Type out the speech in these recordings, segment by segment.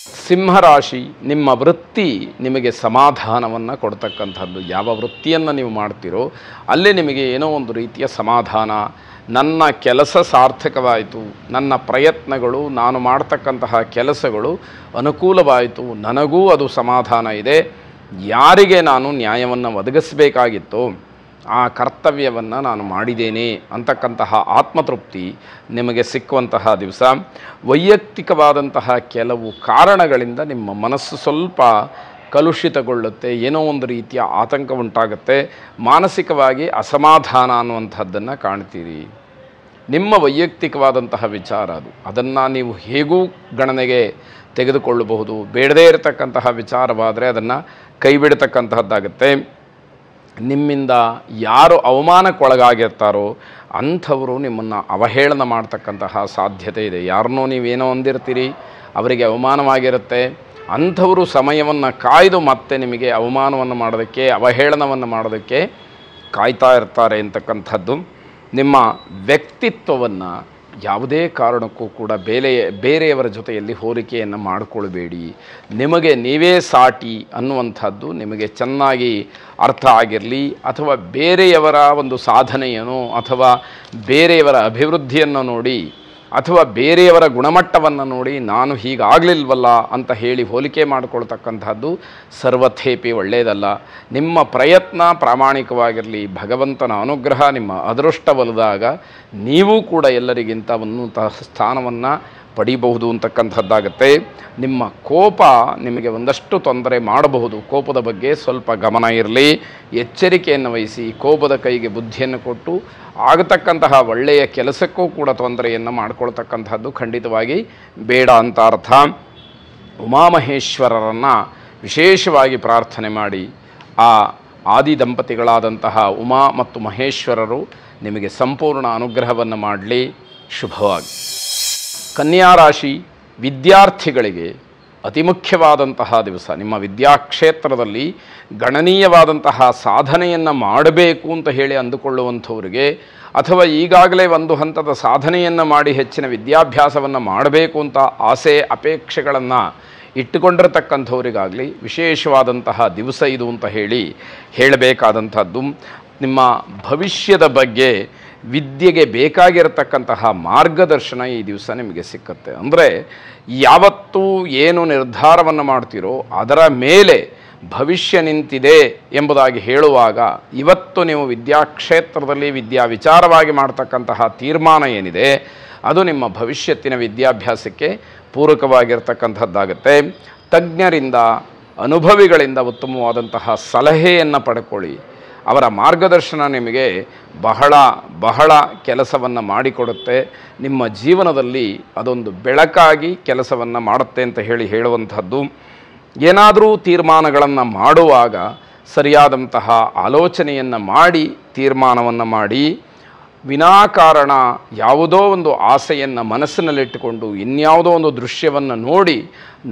ಸಿಂಹರಾಶಿ, ನಿಮ್ಮ ವೃತ್ತಿ ನಿಮಗೆ ಸಮಾಧಾನವನ್ನು ಕೊಡ್ತಕ್ಕಂಥದ್ದು. ಯಾವ ವೃತ್ತಿಯನ್ನು ನೀವು ಮಾಡ್ತೀರೋ ಅಲ್ಲೇ ನಿಮಗೆ ಏನೋ ಒಂದು ರೀತಿಯ ಸಮಾಧಾನ. ನನ್ನ ಕೆಲಸ ಸಾರ್ಥಕವಾಯಿತು, ನನ್ನ ಪ್ರಯತ್ನಗಳು, ನಾನು ಮಾಡ್ತಕ್ಕಂತಹ ಕೆಲಸಗಳು ಅನುಕೂಲವಾಯಿತು, ನನಗೂ ಅದು ಸಮಾಧಾನ ಇದೆ. ಯಾರಿಗೆ ನಾನು ನ್ಯಾಯವನ್ನು ಒದಗಿಸಬೇಕಾಗಿತ್ತೋ ಆ ಕರ್ತವ್ಯವನ್ನು ನಾನು ಮಾಡಿದ್ದೇನೆ ಅಂತಕ್ಕಂತಹ ಆತ್ಮತೃಪ್ತಿ ನಿಮಗೆ ಸಿಕ್ಕುವಂತಹ ದಿವಸ. ವೈಯಕ್ತಿಕವಾದಂತಹ ಕೆಲವು ಕಾರಣಗಳಿಂದ ನಿಮ್ಮ ಮನಸ್ಸು ಸ್ವಲ್ಪ ಕಲುಷಿತಗೊಳ್ಳುತ್ತೆ, ಏನೋ ಒಂದು ರೀತಿಯ ಆತಂಕ ಉಂಟಾಗುತ್ತೆ, ಮಾನಸಿಕವಾಗಿ ಅಸಮಾಧಾನ ಅನ್ನುವಂಥದ್ದನ್ನು ಕಾಣ್ತೀರಿ. ನಿಮ್ಮ ವೈಯಕ್ತಿಕವಾದಂತಹ ವಿಚಾರ ಅದು, ಅದನ್ನು ನೀವು ಹೇಗೂ ಗಣನೆಗೆ ತೆಗೆದುಕೊಳ್ಳಬಹುದು. ಬೇಡದೇ ಇರತಕ್ಕಂತಹ ವಿಚಾರವಾದರೆ ಅದನ್ನು ಕೈ ಬಿಡತಕ್ಕಂತಹದ್ದಾಗುತ್ತೆ. ನಿಮ್ಮಿಂದ ಯಾರು ಅವಮಾನಕ್ಕೊಳಗಾಗಿರ್ತಾರೋ ಅಂಥವರು ನಿಮ್ಮನ್ನು ಅವಹೇಳನ ಮಾಡ್ತಕ್ಕಂತಹ ಸಾಧ್ಯತೆ ಇದೆ. ಯಾರನ್ನೋ ನೀವೇನೋ ಹೊಂದಿರ್ತೀರಿ, ಅವರಿಗೆ ಅವಮಾನವಾಗಿರುತ್ತೆ. ಅಂಥವರು ಸಮಯವನ್ನು ಕಾಯ್ದು ಮತ್ತೆ ನಿಮಗೆ ಅವಮಾನವನ್ನು ಮಾಡೋದಕ್ಕೆ, ಅವಹೇಳನವನ್ನು ಮಾಡೋದಕ್ಕೆ ಕಾಯ್ತಾ ಇರ್ತಾರೆ ಅಂತಕ್ಕಂಥದ್ದು. ನಿಮ್ಮ ವ್ಯಕ್ತಿತ್ವವನ್ನು ಯಾವುದೇ ಕಾರಣಕ್ಕೂ ಕೂಡ ಬೇರೆಯವರ ಜೊತೆಯಲ್ಲಿ ಹೋಲಿಕೆಯನ್ನು ಮಾಡಿಕೊಳ್ಬೇಡಿ. ನಿಮಗೆ ನೀವೇ ಸಾಟಿ ಅನ್ನುವಂಥದ್ದು ನಿಮಗೆ ಚೆನ್ನಾಗಿ ಅರ್ಥ ಆಗಿರಲಿ. ಅಥವಾ ಬೇರೆಯವರ ಒಂದು ಸಾಧನೆಯನ್ನು ಅಥವಾ ಬೇರೆಯವರ ಅಭಿವೃದ್ಧಿಯನ್ನು ನೋಡಿ ಅಥವಾ ಬೇರೆಯವರ ಗುಣಮಟ್ಟವನ್ನು ನೋಡಿ ನಾನು ಹೀಗಾಗಲಿಲ್ವಲ್ಲ ಅಂತ ಹೇಳಿ ಹೋಲಿಕೆ ಮಾಡಿಕೊಳ್ತಕ್ಕಂಥದ್ದು ಸರ್ವಥೇಪಿ ಒಳ್ಳೆಯದಲ್ಲ. ನಿಮ್ಮ ಪ್ರಯತ್ನ ಪ್ರಾಮಾಣಿಕವಾಗಿರಲಿ. ಭಗವಂತನ ಅನುಗ್ರಹ ನಿಮ್ಮ ಅದೃಷ್ಟ ಒಲಿದಾಗ ನೀವು ಕೂಡ ಎಲ್ಲರಿಗಿಂತ ಉನ್ನತ ಸ್ಥಾನವನ್ನು ಪಡಿಬಹುದು ಅಂತಕ್ಕಂಥದ್ದಾಗತ್ತೆ. ನಿಮ್ಮ ಕೋಪ ನಿಮಗೆ ಒಂದಷ್ಟು ತೊಂದರೆ ಮಾಡಬಹುದು. ಕೋಪದ ಬಗ್ಗೆ ಸ್ವಲ್ಪ ಗಮನ ಇರಲಿ, ಎಚ್ಚರಿಕೆಯನ್ನು ವಹಿಸಿ. ಕೋಪದ ಕೈಗೆ ಬುದ್ಧಿಯನ್ನು ಕೊಟ್ಟು ಆಗತಕ್ಕಂತಹ ಒಳ್ಳೆಯ ಕೆಲಸಕ್ಕೂ ಕೂಡ ತೊಂದರೆಯನ್ನು ಮಾಡಿಕೊಳ್ತಕ್ಕಂಥದ್ದು ಖಂಡಿತವಾಗಿ ಬೇಡ ಅಂತ ಅರ್ಥ. ಉಮಾಮಹೇಶ್ವರರನ್ನು ವಿಶೇಷವಾಗಿ ಪ್ರಾರ್ಥನೆ ಮಾಡಿ. ಆ ಆದಿ ದಂಪತಿಗಳಾದಂತಹ ಉಮಾ ಮತ್ತು ಮಹೇಶ್ವರರು ನಿಮಗೆ ಸಂಪೂರ್ಣ ಅನುಗ್ರಹವನ್ನು ಮಾಡಲಿ. ಶುಭವಾಗಿ. ಕನ್ಯಾ ರಾಶಿ, ವಿದ್ಯಾರ್ಥಿಗಳಿಗೆ ಅತಿ ಮುಖ್ಯವಾದಂತಹ ದಿವಸ. ನಿಮ್ಮ ವಿದ್ಯಾಕ್ಷೇತ್ರದಲ್ಲಿ ಗಣನೀಯವಾದಂತಹ ಸಾಧನೆಯನ್ನು ಮಾಡಬೇಕು ಅಂತ ಹೇಳಿ ಅಂದುಕೊಳ್ಳುವಂಥವ್ರಿಗೆ, ಅಥವಾ ಈಗಾಗಲೇ ಒಂದು ಹಂತದ ಸಾಧನೆಯನ್ನು ಮಾಡಿ ಹೆಚ್ಚಿನ ವಿದ್ಯಾಭ್ಯಾಸವನ್ನು ಮಾಡಬೇಕು ಅಂತ ಆಸೆ ಅಪೇಕ್ಷೆಗಳನ್ನು ಇಟ್ಟುಕೊಂಡಿರತಕ್ಕಂಥವರಿಗಾಗಲಿ ವಿಶೇಷವಾದಂತಹ ದಿವಸ ಇದು ಅಂತ ಹೇಳಬೇಕಾದಂಥದ್ದು. ನಿಮ್ಮ ಭವಿಷ್ಯದ ಬಗ್ಗೆ ವಿದ್ಯೆಗೆ ಬೇಕಾಗಿರತಕ್ಕಂತಹ ಮಾರ್ಗದರ್ಶನ ಈ ದಿವಸ ನಿಮಗೆ ಸಿಕ್ಕತ್ತೆ. ಅಂದರೆ ಯಾವತ್ತೂ ಏನು ನಿರ್ಧಾರವನ್ನು ಮಾಡ್ತೀರೋ ಅದರ ಮೇಲೆ ಭವಿಷ್ಯ ನಿಂತಿದೆ ಎಂಬುದಾಗಿ ಹೇಳುವಾಗ, ಇವತ್ತು ನೀವು ವಿದ್ಯಾಕ್ಷೇತ್ರದಲ್ಲಿ ವಿಚಾರವಾಗಿ ಮಾಡ್ತಕ್ಕಂತಹ ತೀರ್ಮಾನ ಏನಿದೆ ಅದು ನಿಮ್ಮ ಭವಿಷ್ಯತ್ತಿನ ವಿದ್ಯಾಭ್ಯಾಸಕ್ಕೆ ಪೂರಕವಾಗಿರ್ತಕ್ಕಂಥದ್ದಾಗುತ್ತೆ. ತಜ್ಞರಿಂದ, ಅನುಭವಿಗಳಿಂದ ಉತ್ತಮವಾದಂತಹ ಸಲಹೆಯನ್ನು ಪಡ್ಕೊಳ್ಳಿ. ಅವರ ಮಾರ್ಗದರ್ಶನ ನಿಮಗೆ ಬಹಳ ಕೆಲಸವನ್ನು ಮಾಡಿಕೊಡುತ್ತೆ. ನಿಮ್ಮ ಜೀವನದಲ್ಲಿ ಅದೊಂದು ಬೆಳಕಾಗಿ ಕೆಲಸವನ್ನು ಮಾಡುತ್ತೆ ಅಂತ ಹೇಳುವಂಥದ್ದು. ಏನಾದರೂ ತೀರ್ಮಾನಗಳನ್ನು ಮಾಡುವಾಗ ಸರಿಯಾದಂತಹ ಆಲೋಚನೆಯನ್ನು ಮಾಡಿ ತೀರ್ಮಾನವನ್ನು ಮಾಡಿ. ವಿನಾಕಾರಣ ಯಾವುದೋ ಒಂದು ಆಸೆಯನ್ನು ಮನಸ್ಸಿನಲ್ಲಿಟ್ಟುಕೊಂಡು ಇನ್ಯಾವುದೋ ಒಂದು ದೃಶ್ಯವನ್ನು ನೋಡಿ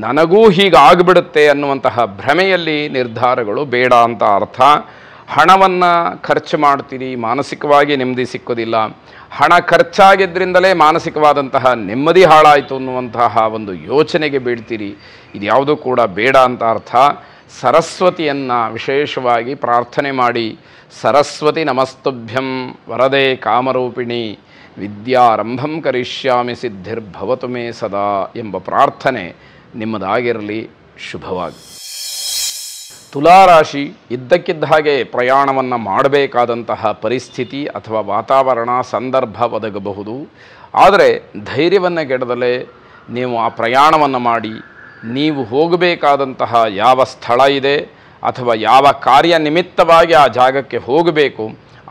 ನನಗೂ ಹೀಗಾಗಿಬಿಡುತ್ತೆ ಅನ್ನುವಂತಹ ಭ್ರಮೆಯಲ್ಲಿ ನಿರ್ಧಾರಗಳು ಬೇಡ ಅಂತ ಅರ್ಥ. ಹಣವನ್ನು ಖರ್ಚು ಮಾಡ್ತೀರಿ, ಮಾನಸಿಕವಾಗಿ ನೆಮ್ಮದಿ ಸಿಕ್ಕೋದಿಲ್ಲ. ಹಣ ಖರ್ಚಾಗಿದ್ದರಿಂದಲೇ ಮಾನಸಿಕವಾದಂತಹ ನೆಮ್ಮದಿ ಹಾಳಾಯಿತು ಅನ್ನುವಂತಹ ಒಂದು ಯೋಚನೆಗೆ ಬೀಳ್ತೀರಿ. ಇದು ಯಾವುದೂ ಕೂಡ ಬೇಡ ಅಂತ ಅರ್ಥ. ಸರಸ್ವತಿಯನ್ನು ವಿಶೇಷವಾಗಿ ಪ್ರಾರ್ಥನೆ ಮಾಡಿ. ಸರಸ್ವತಿ ನಮಸ್ತುಭ್ಯಂ ವರದೆ ಕಾಮರೂಪಿಣಿ ವಿದ್ಯಾರಂಭಂ ಕರಿಷ್ಯಾಮಿ ಸಿದ್ಧಿರ್ಭವತು ಮೇ ಸದಾ ಎಂಬ ಪ್ರಾರ್ಥನೆ ನಿಮ್ಮದಾಗಿರಲಿ. ಶುಭವಾಗಿ. ತುಲಾರಾಶಿ, ಇದ್ದಕ್ಕಿದ್ದ ಹಾಗೆ ಪ್ರಯಾಣವನ್ನು ಮಾಡಬೇಕಾದಂತಹ ಪರಿಸ್ಥಿತಿ ಅಥವಾ ವಾತಾವರಣ ಸಂದರ್ಭ ಒದಗಬಹುದು. ಆದರೆ ಧೈರ್ಯವನ್ನು ಗೆಡದಲೇ ನೀವು ಆ ಪ್ರಯಾಣವನ್ನು ಮಾಡಿ. ನೀವು ಹೋಗಬೇಕಾದಂತಹ ಯಾವ ಸ್ಥಳ ಇದೆ ಅಥವಾ ಯಾವ ಕಾರ್ಯ ನಿಮಿತ್ತವಾಗಿ ಆ ಜಾಗಕ್ಕೆ ಹೋಗಬೇಕು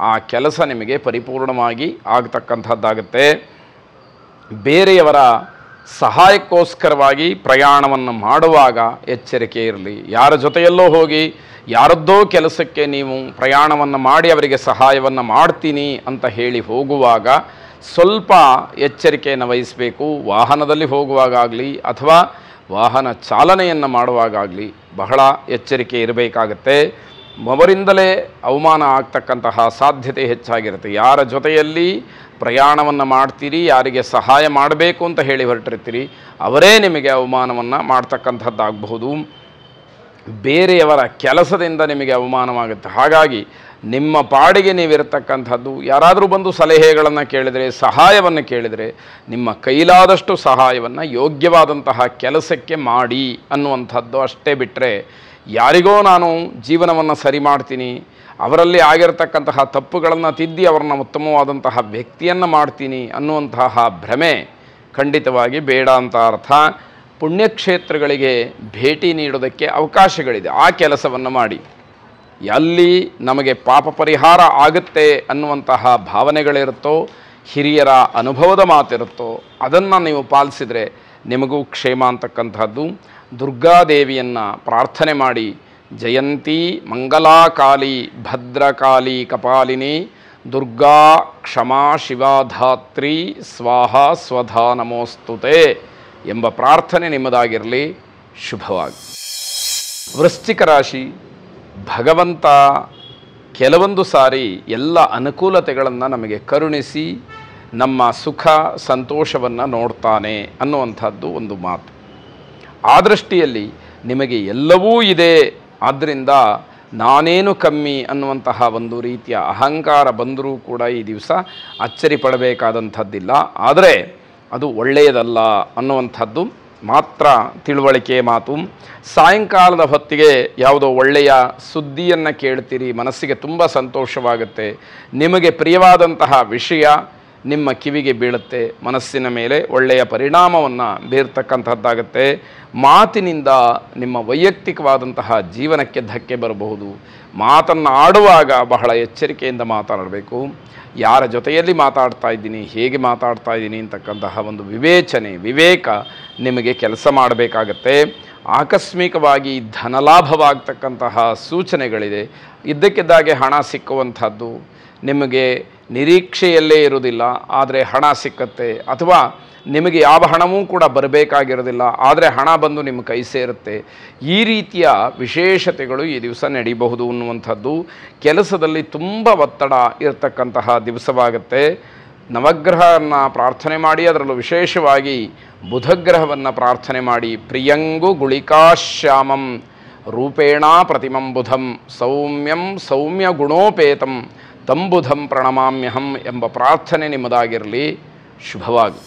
ಆ ಕೆಲಸ ನಿಮಗೆ ಪರಿಪೂರ್ಣವಾಗಿ ಆಗತಕ್ಕಂಥದ್ದಾಗುತ್ತೆ. ಬೇರೆಯವರ ಸಹಾಯಕ್ಕೋಸ್ಕರವಾಗಿ ಪ್ರಯಾಣವನ್ನು ಮಾಡುವಾಗ ಎಚ್ಚರಿಕೆ ಇರಲಿ. ಯಾರ ಜೊತೆಯಲ್ಲೋ ಹೋಗಿ ಯಾರದ್ದೋ ಕೆಲಸಕ್ಕೆ ನೀವು ಪ್ರಯಾಣವನ್ನು ಮಾಡಿ ಅವರಿಗೆ ಸಹಾಯವನ್ನು ಮಾಡ್ತೀನಿ ಅಂತ ಹೇಳಿ ಹೋಗುವಾಗ ಸ್ವಲ್ಪ ಎಚ್ಚರಿಕೆಯನ್ನು ವಹಿಸಬೇಕು. ವಾಹನದಲ್ಲಿ ಹೋಗುವಾಗಲಿ ಅಥವಾ ವಾಹನ ಚಾಲನೆಯನ್ನು ಮಾಡುವಾಗಲಿ ಬಹಳ ಎಚ್ಚರಿಕೆ ಇರಬೇಕಾಗತ್ತೆ. ಅವರಿಂದಲೇ ಅವಮಾನ ಆಗ್ತಕ್ಕಂತಹ ಸಾಧ್ಯತೆ ಹೆಚ್ಚಾಗಿರುತ್ತೆ. ಯಾರ ಜೊತೆಯಲ್ಲಿ ಪ್ರಯಾಣವನ್ನು ಮಾಡ್ತೀರಿ, ಯಾರಿಗೆ ಸಹಾಯ ಮಾಡಬೇಕು ಅಂತ ಹೇಳಿ ಹೊರಟಿರ್ತೀರಿ, ಅವರೇ ನಿಮಗೆ ಅವಮಾನವನ್ನು ಮಾಡ್ತಕ್ಕಂಥದ್ದಾಗಬಹುದು. ಬೇರೆಯವರ ಕೆಲಸದಿಂದ ನಿಮಗೆ ಅವಮಾನವಾಗುತ್ತೆ. ಹಾಗಾಗಿ ನಿಮ್ಮ ಪಾಡಿಗೆ ನೀವಿರತಕ್ಕಂಥದ್ದು, ಯಾರಾದರೂ ಬಂದು ಸಲಹೆಗಳನ್ನು ಕೇಳಿದರೆ, ಸಹಾಯವನ್ನು ಕೇಳಿದರೆ, ನಿಮ್ಮ ಕೈಲಾದಷ್ಟು ಸಹಾಯವನ್ನು ಯೋಗ್ಯವಾದಂತಹ ಕೆಲಸಕ್ಕೆ ಮಾಡಿ ಅನ್ನುವಂಥದ್ದು ಅಷ್ಟೇ. ಬಿಟ್ಟರೆ ಯಾರಿಗೋ ನಾನು ಜೀವನವನ್ನು ಸರಿ ಮಾಡ್ತೀನಿ, ಅವರಲ್ಲಿ ಆಗಿರತಕ್ಕಂತಹ ತಪ್ಪುಗಳನ್ನು ತಿದ್ದಿ ಅವರನ್ನು ಉತ್ತಮವಾದಂತಹ ವ್ಯಕ್ತಿಯನ್ನು ಮಾಡ್ತೀನಿ ಅನ್ನುವಂತಹ ಭ್ರಮೆ ಖಂಡಿತವಾಗಿ ಬೇಡ ಅಂತ ಅರ್ಥ. ಪುಣ್ಯಕ್ಷೇತ್ರಗಳಿಗೆ ಭೇಟಿ ನೀಡೋದಕ್ಕೆ ಅವಕಾಶಗಳಿದೆ, ಆ ಕೆಲಸವನ್ನು ಮಾಡಿ. ಎಲ್ಲಿ ನಮಗೆ ಪಾಪ ಪರಿಹಾರ ಆಗುತ್ತೆ ಅನ್ನುವಂತಹ ಭಾವನೆಗಳಿರುತ್ತೋ, ಹಿರಿಯರ ಅನುಭವದ ಮಾತಿರುತ್ತೋ, ಅದನ್ನು ನೀವು ಪಾಲಿಸಿದರೆ ನಿಮಗೂ ಕ್ಷೇಮ ಅಂತಕ್ಕಂಥದ್ದು. ದುರ್ಗಾದೇವಿಯನ್ನು ಪ್ರಾರ್ಥನೆ ಮಾಡಿ. ಜಯಂತಿ ಮಂಗಲಾಕಾಲಿ ಭದ್ರಕಾಲಿ ಕಪಾಲಿನಿ ದುರ್ಗಾ ಕ್ಷಮಾ ಶಿವಾಧಾತ್ರಿ ಸ್ವಾಹ ಸ್ವಧಾ ನಮೋಸ್ತುತೆ ಎಂಬ ಪ್ರಾರ್ಥನೆ ನಿಮ್ಮದಾಗಿರಲಿ. ಶುಭವಾಗಿ. ವೃಶ್ಚಿಕ ರಾಶಿ. ಭಗವಂತ ಕೆಲವೊಂದು ಸಾರಿ ಎಲ್ಲ ಅನುಕೂಲತೆಗಳನ್ನು ನಮಗೆ ಕರುಣಿಸಿ ನಮ್ಮ ಸುಖ ಸಂತೋಷವನ್ನು ನೋಡ್ತಾನೆ ಅನ್ನುವಂಥದ್ದು ಒಂದು ಮಾತು. ಆ ದೃಷ್ಟಿಯಲ್ಲಿ ನಿಮಗೆ ಎಲ್ಲವೂ ಇದೆ, ಆದ್ದರಿಂದ ನಾನೇನು ಕಮ್ಮಿ ಅನ್ನುವಂತಹ ಒಂದು ರೀತಿಯ ಅಹಂಕಾರ ಬಂದರೂ ಕೂಡ ಈ ದಿವಸ ಅಚ್ಚರಿ ಪಡಬೇಕಾದಂಥದ್ದಿಲ್ಲ. ಆದರೆ ಅದು ಒಳ್ಳೆಯದಲ್ಲ ಅನ್ನುವಂಥದ್ದು ಮಾತ್ರ ತಿಳುವಳಿಕೆ ಮಾತು. ಸಾಯಂಕಾಲದ ಹೊತ್ತಿಗೆ ಯಾವುದೋ ಒಳ್ಳೆಯ ಸುದ್ದಿಯನ್ನು ಕೇಳ್ತೀರಿ, ಮನಸ್ಸಿಗೆ ತುಂಬ ಸಂತೋಷವಾಗುತ್ತೆ. ನಿಮಗೆ ಪ್ರಿಯವಾದಂತಹ ವಿಷಯ ನಿಮ್ಮ ಕಿವಿಗೆ ಬೀಳುತ್ತೆ, ಮನಸ್ಸಿನ ಮೇಲೆ ಒಳ್ಳೆಯ ಪರಿಣಾಮವನ್ನು ಬೀರ್ತಕ್ಕಂಥದ್ದಾಗುತ್ತೆ. ಮಾತಿನಿಂದ ನಿಮ್ಮ ವೈಯಕ್ತಿಕವಾದಂತಹ ಜೀವನಕ್ಕೆ ಧಕ್ಕೆ ಬರಬಹುದು. ಮಾತನ್ನು ಆಡುವಾಗ ಬಹಳ ಎಚ್ಚರಿಕೆಯಿಂದ ಮಾತನಾಡಬೇಕು. ಯಾರ ಜೊತೆಯಲ್ಲಿ ಮಾತಾಡ್ತಾ ಇದ್ದೀನಿ, ಹೇಗೆ ಮಾತಾಡ್ತಾ ಇದ್ದೀನಿ ಅಂತಕ್ಕಂತಹ ಒಂದು ವಿವೇಕ ನಿಮಗೆ ಕೆಲಸ ಮಾಡಬೇಕಾಗತ್ತೆ. ಆಕಸ್ಮಿಕವಾಗಿ ಧನಲಾಭವಾಗ್ತಕ್ಕಂತಹ ಸೂಚನೆಗಳಿದೆ. ಇದ್ದಕ್ಕಿದ್ದಾಗೆ ಹಣ ಸಿಕ್ಕುವಂಥದ್ದು ನಿಮಗೆ ನಿರೀಕ್ಷೆಯಲ್ಲೇ ಇರುವುದಿಲ್ಲ, ಆದರೆ ಹಣ ಸಿಕ್ಕತ್ತೆ. ಅಥವಾ ನಿಮಗೆ ಯಾವ ಹಣವೂ ಕೂಡ ಬರಬೇಕಾಗಿರೋದಿಲ್ಲ, ಆದರೆ ಹಣ ಬಂದು ನಿಮ್ಮ ಕೈ ಸೇರುತ್ತೆ. ಈ ರೀತಿಯ ವಿಶೇಷತೆಗಳು ಈ ದಿವಸ ನಡೀಬಹುದು ಅನ್ನುವಂಥದ್ದು. ಕೆಲಸದಲ್ಲಿ ತುಂಬ ಒತ್ತಡ ಇರತಕ್ಕಂತಹ ದಿವಸವಾಗುತ್ತೆ. ನವಗ್ರಹವನ್ನು ಪ್ರಾರ್ಥನೆ ಮಾಡಿ, ಅದರಲ್ಲೂ ವಿಶೇಷವಾಗಿ ಬುಧಗ್ರಹವನ್ನು ಪ್ರಾರ್ಥನೆ ಮಾಡಿ. ಪ್ರಿಯಂಗು ಗುಳಿಕಾಶ್ಯಾಮಂ ರೂಪೇಣ ಪ್ರತಿಮಂ ಬುಧಂ ಸೌಮ್ಯಂ ಸೌಮ್ಯ ಗುಣೋಪೇತಂ ತಂಬುಧಂ ಪ್ರಣಮಾಮ್ಯಹಂ ಎಂಬ ಪ್ರಾರ್ಥನೆ ನಿಮ್ಮದಾಗಿರಲಿ. ಶುಭವಾಗಿ.